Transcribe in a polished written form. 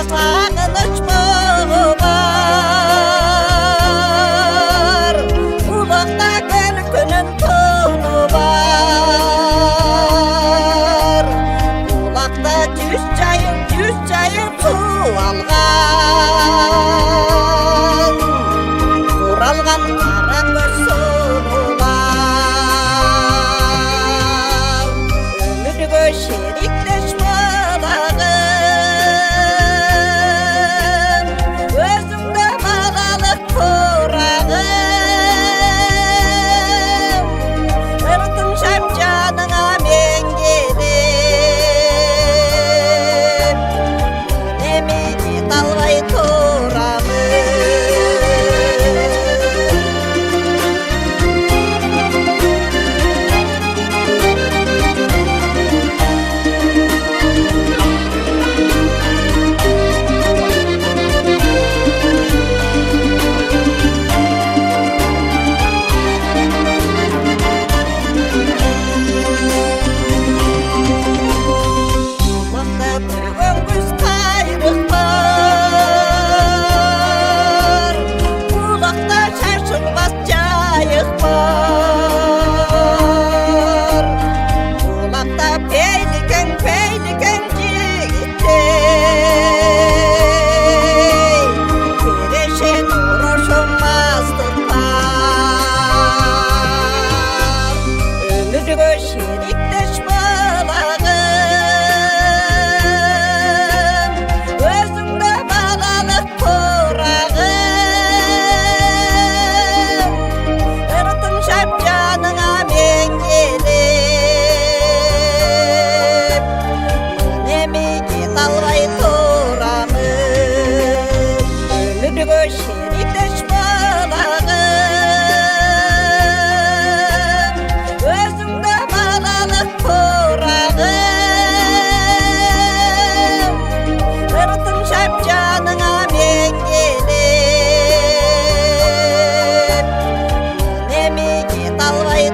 сағыныш болар улықта күлкінің тоны бар улақта жүз жайын су алған туралған қара көз сұлулар өмірге шеріктеш балағым өзіңді балалық құрағым ыртым шап жаныңа мен келем немене талбай тұрамын şeriktеш balағым өзіңді балалық құрағым ыртым шап жаныңа мен келем немене талбай тұрамын өмірге шеріктеш балағым өзіңді балалық құрағым ыртым шап жаныңа мен келем немене талбай